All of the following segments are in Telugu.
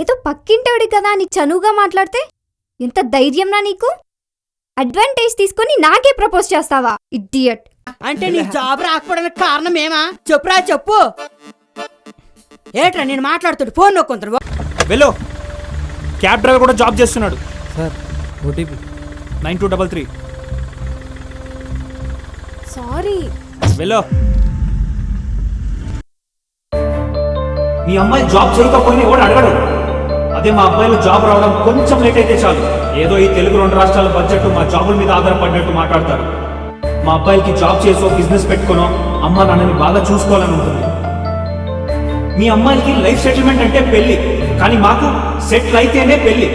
ఏదో పక్కింటోడి కదా అని చనువుగా మాట్లాడితే ఎంత ధైర్యంనా నీకు? అడ్వాంటేజ్ తీసుకొని నాకే ప్రపోజ్ చేస్తావా ఇడియట్? అంటే నీ జాబ్ రాకపోవడానికి కారణం ఏమా? చెప్పురా చెప్పు. ఏట్రా నేను మాట్లాడుతుంటే ఫోన్ నొక్కుంటారు. వెళ్ళు. క్యాబ్ డ్రైవర్ కూడా జాబ్ చేస్తున్నాడు సార్. ఓటీపీ 9233. సారీ. వెళ్ళు. మీ అమ్మాయి జాబ్ చేయకపోయినా ఎవడు అడగడు. అదే మా అబ్బాయిలు జాబ్ రావడం కొంచెం లేట్ అయితే చాలు, ఏదో ఈ తెలుగు 2 రాష్ట్రాల బడ్జెట్ మా జాబుల మీద ఆధారపడినట్టు మాట్లాడతారు. మా అబ్బాయిలకి జాబ్ చేసో బిజినెస్ పెట్టుకోనో అమ్మ నాన్నని బాగా చూసుకోవాలని ఉంటుంది. మీ అమ్మాయిలకి లైఫ్ సెటిల్మెంట్ అంటే పెళ్లి, కానీ మాకు సెటిల్ అయితేనే పెళ్లి.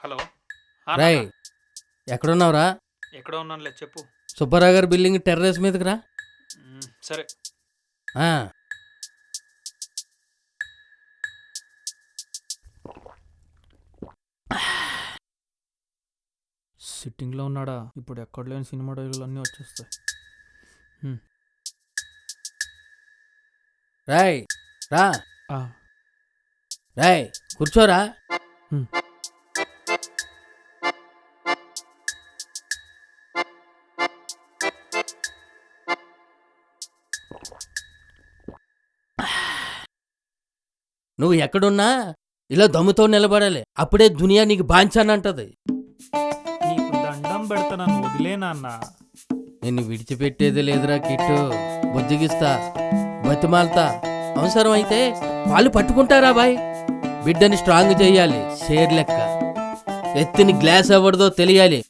హలో రాయ్, ఎక్కడున్నావురా? ఎక్కడ ఉన్నానులే చెప్పు. సుబ్బారావు గారి బిల్డింగ్ టెర్రస్ మీదకి రా. సరే. సిట్టింగ్లో ఉన్నాడా? ఇప్పుడు ఎక్కడ లేని సినిమా డైలాగులు అన్నీ వచ్చేస్తాయి. రాయ్ రా. రాయ్ కూర్చోరా. నువ్వు ఎక్కడున్నా ఇలా దమ్ముతో నిలబడాలి, అప్పుడే దునియా నీకు బాంచానంటది. నీకు దండం పెడతా, నన్ను వదిలేనన్నా. నిన్ను విడిచిపెట్టేది లేదురా కిట్టు. బుజ్జిగిస్తా, బతిమాలతా, అవసరం అయితే వాళ్ళు పట్టుకుంటారా బాయ్. బిడ్డని స్ట్రాంగ్ చెయ్యాలి, షేర్ లెక్క. ఎత్తిని గ్లాస్ ఎవరిదో తెలియాలి,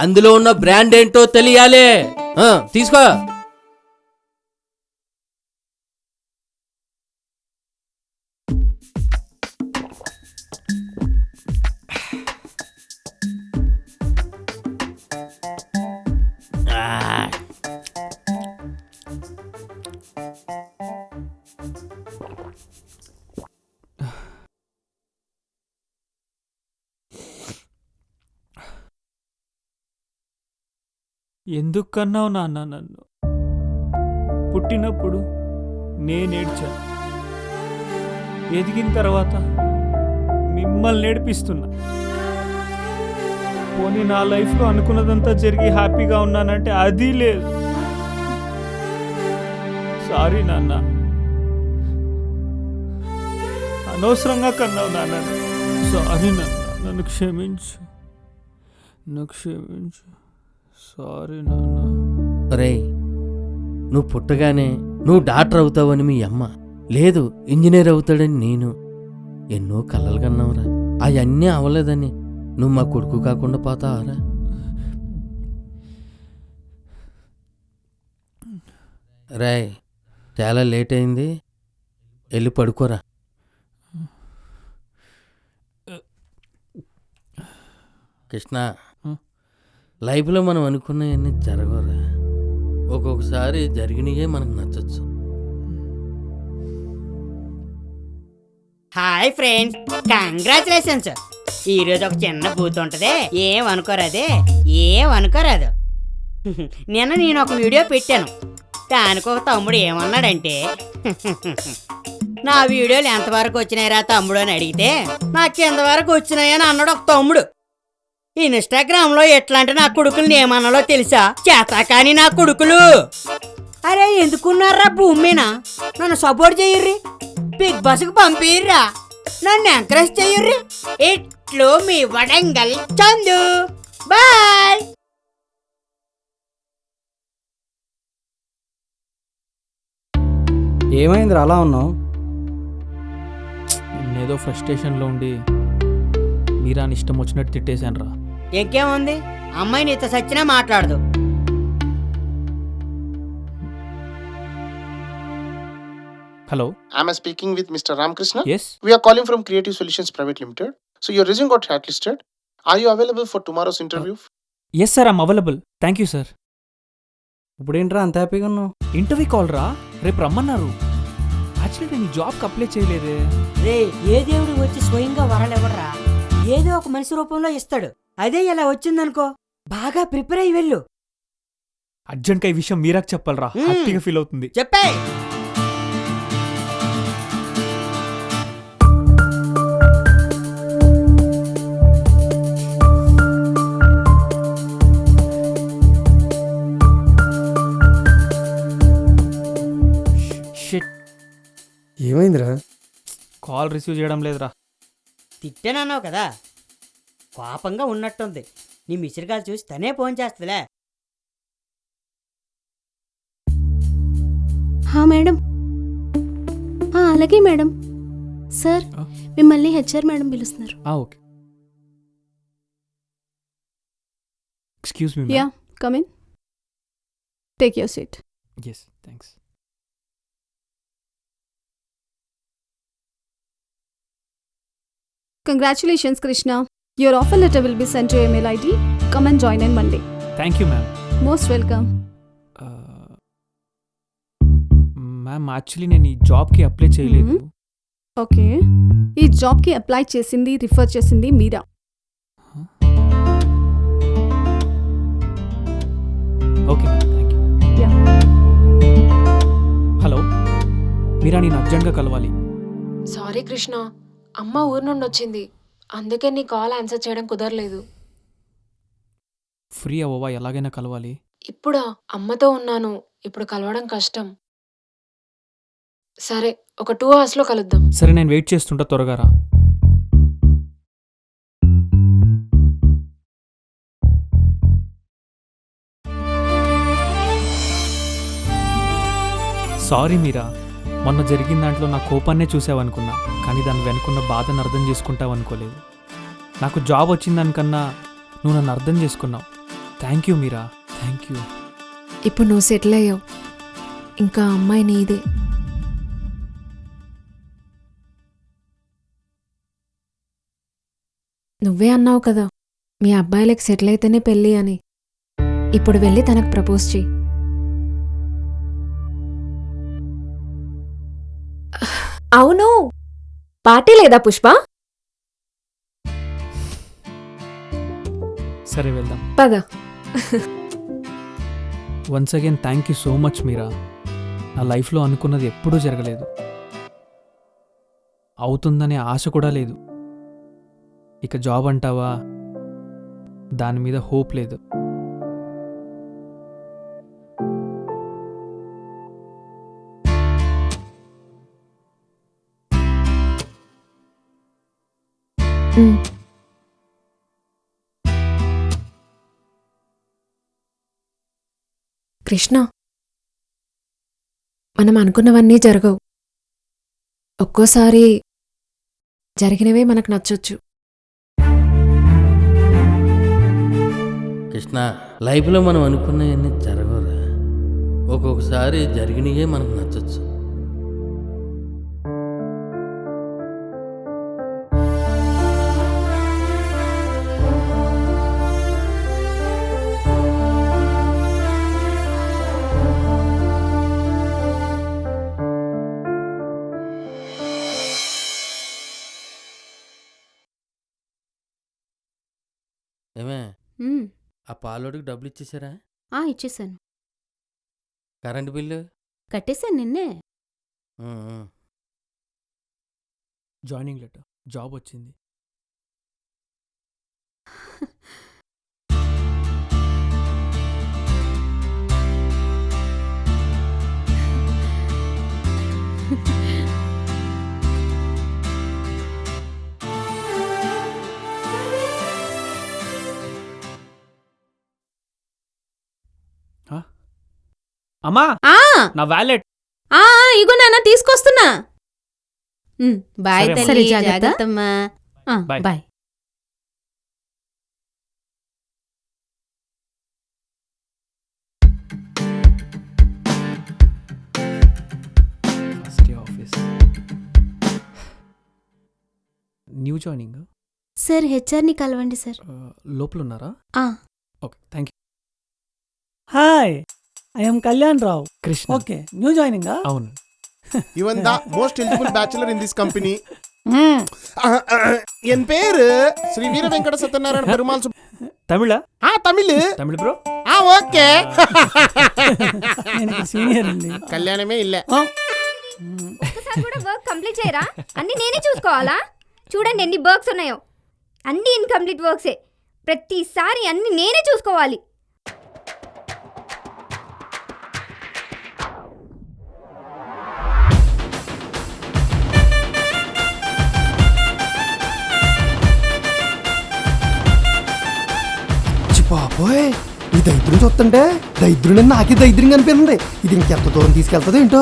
అందులో ఉన్న బ్రాండ్ ఏంటో తెలియాలి. తీసుకో. ఎందుకు కన్నావు నాన్న నన్ను? పుట్టినప్పుడు నేనేడ్చాను, ఎదిగిన తర్వాత మిమ్మల్ని నేర్పిస్తున్నా. పోనీ నా లైఫ్లో అనుకున్నదంతా జరిగి హ్యాపీగా ఉన్నానంటే అది లేదు. సారీ నాన్న, అనవసరంగా కన్నావు నాన్న. సారీ నాన్న, నన్ను క్షమించు, నన్ను క్షమించు. సారీ నాన్న. రే, నువ్వు పుట్టగానే నువ్వు డాక్టర్ అవుతావని మీ అమ్మ, లేదు ఇంజనీర్ అవుతాడని నేను ఎన్నో కలలు కన్నావురా. అవన్నీ అవ్వలేదని నువ్వు మా కొడుకు కాకుండా పోతావారా? రే, చాలా లేట్ అయింది, వెళ్ళి పడుకోరా. కృష్ణ, లైఫ్లో మనం అనుకున్నవన్నీ జరగరా. ఒక్కొక్కసారి జరిగినయే మనకు నచ్చచ్చు. Hi friends, congratulations. ఈరోజు ఒక చిన్న బూత్ ఉంటుంది, ఏమనుకోరాదు. నిన్న నేను ఒక వీడియో పెట్టాను, దానికి ఒక తమ్ముడు ఏమన్నాడంటే, నా వీడియోలు ఎంతవరకు వచ్చినాయిరా తమ్ముడు అని అడిగితే, నాకు ఎంతవరకు వచ్చినాయని అన్నాడు ఒక తమ్ముడు. ఇన్స్టాగ్రామ్లో ఎట్లా అంటే నా కొడుకులు ఏమన్నాలో తెలుసా? చేత కానీ నా కొడుకులు. అరే ఎందుకున్నారా భూమి మీద? నన్ను సపోర్ట్ చెయ్యర్రి, బిగ్ బాస్కు పంపిర్రా, నన్ను ఎంకరేజ్ చెయ్యర్రి. ఇట్లు మీ వడంగల్ చందు. బాయ్. ఏమైందిరా అలా ఉన్నావు? నేనేదో ఫ్రస్ట్రేషన్లో ఉండి మీరా ఇష్టం వచ్చినట్టు తిట్టేశాను రా. ఇంకేముంది, అమ్మాయి నీతో సచ్చినా మాట్లాడదు. Hello Am I speaking with Mr. Ramkrishna? Yes We are calling from Creative Solutions Private Limited. So your resume got shortlisted. Are you available for tomorrow's interview? Yes sir I'm available thank you sir. ఇప్పుడేంట్రా అంత హ్యాపీగా ఉన్నావు? ఇంటర్వ్యూ కాల్ రా, రేపు రమ్మన్నారు. యాక్చువల్లీ నేను ఈ జాబ్కి అప్లై చేయలేదే. రే ఏ దేవుడు వచ్చి స్వయంగా వరాలు ఇవ్వడరా, ఏదో ఒక మనిషి రూపంలో ఇస్తాడు. అదే ఇలా వచ్చిందనుకో, బాగా ప్రిపేర్ అయ్యి వెళ్ళు. అర్జెంట్గా ఈ విషయం మీరాకి చెప్పాలరా, హ్యాపీగా ఫీల్ అవుతుంది. చెప్పే. షిట్, ఏమైందిరా? కాల్ రిసీవ్ చేయడం లేదురా. తిట్టానన్నావు కదా, కోపంగా ఉన్నట్టుంది. నీ మిసిరికాలు చూసి తనే ఫోన్ చేస్తుందిలే. మేడం. అలాగే మేడం. సార్ మిమ్మల్ని హెచ్ఆర్ మేడం పిలుస్తున్నారు. Okay. Excuse me. Yeah, come in. Take your seat. Yes, thanks. Congratulations, Krishna. Your offer letter will be sent to your email ID. Come and join on Monday. Thank you ma'am. Most welcome. Ma'am actually నేను ఈ జాబ్కి అప్లై చేయలేదు. ఓకే, ఈ జాబ్కి అప్లై చేసింది, రిఫర్ చేసింది Meera. Okay ma'am, thank you. Yeah. Hello Meera, నేను అర్జెంట్గా కలవాలి. సారీ కృష్ణ, అమ్మ ఊరు నుండి వచ్చింది, అందుకే నీ కాల్ ఆన్సర్ చేయడం కుదరలేదు. ఫ్రీ అవ్వవా, ఎలాగైనా కలవాలి. ఇప్పుడా? అమ్మతో ఉన్నాను, ఇప్పుడు కలవడం కష్టం. సరే, ఒక 2 hours లో కలుద్దాం. సరే, నేను వెయిట్ చేస్తుంటా, త్వరగా రా. సారీ మీరా, మొన్న జరిగిన దాంట్లో నా కోపాన్నే చూసావనుకున్నా, కానీ దాని వెనుకున్న బాధను అర్థం చేసుకుంటావనుకోలేదు. నాకు జాబ్ వచ్చిందానికన్నా నువ్వు నన్ను అర్థం చేసుకున్నావు. Thank you Meera, thank you. ఇప్పుడు నువ్వు సెటిల్ అయ్యావు, ఇంకా అమ్మాయి నీదే. నువ్వే అన్నావు కదా, మీ అబ్బాయిలకు సెటిల్ అయితేనే పెళ్ళి అని. ఇప్పుడు వెళ్ళి తనకు ప్రపోజ్ చెయ్యి. అవును, పార్టీ లేదా పుష్ప? సరే, వెళ్దాం. పద. Once again thank you so much Meera. నా లైఫ్లో అనుకున్నది ఎప్పుడూ జరగలేదు, అవుతుందనే ఆశ కూడా లేదు. ఇక జాబ్ అంటావా, దాని మీద హోప్ లేదు. కృష్ణ, మనం అనుకున్నవన్నీ జరగవు. ఒక్కోసారి జరిగినవే మనకు నచ్చొచ్చు. కృష్ణ, లైఫ్లో మనం అనుకున్నవన్నీ జరగవురా. ఒక్కొక్కసారి జరిగినవే మనకు నచ్చచ్చు. ఏమే, ఆ పాలోడికి డబ్బులు ఇచ్చేసారా? ఇచ్చేసాను. కరెంటు బిల్లు కట్టేశాను నిన్నే. జాయినింగ్ లెటర్, జాబ్ వచ్చింది. అమ్మా, నా వ్యాలెట్. ఇగో నాన్న తీసుకొస్తున్నా. బాయ్ సరే, తల్లి, జాగ్రత్త. జాగ్రత్తమ్మా. Bye. Bye. First day office. New joining sir హెచ్ఆర్ని కలవండి సార్. లోపల ఉన్నారా? ఆ. Okay thank you. Hi, I'm Kalyan Rao. Krishna. Okay, new joining. అవును. Even the most eligible bachelor in this company. என் பேரு ஸ்ரீ வீர வெங்கட சத்யநாராயண பெருமாள். తమిళ? తమిళ్. తమిళ బ్రో. ఓకే. నేను సీనియర్ అండి. కళ్యాణమే ఇల్లే. ఒక్కసారి కూడా వర్క్ కంప్లీట్ చేయరా? అన్ని నేనే చూసుకోవాలా? చూడండి ఎన్ని వర్క్స్ ఉన్నాయో. అన్ని ఇన్కంప్లీట్ వర్క్సే. ప్రతిసారి అన్ని నేనే చూసుకోవాలి. బాబోయ్, ఈ దరిద్రం చూస్తుంటే దరిద్రులని నాకే దరిద్రంగా అనిపిస్తుంది. ఇది ఇంకెంత దూరం తీసుకెళ్తుందో ఏంటో.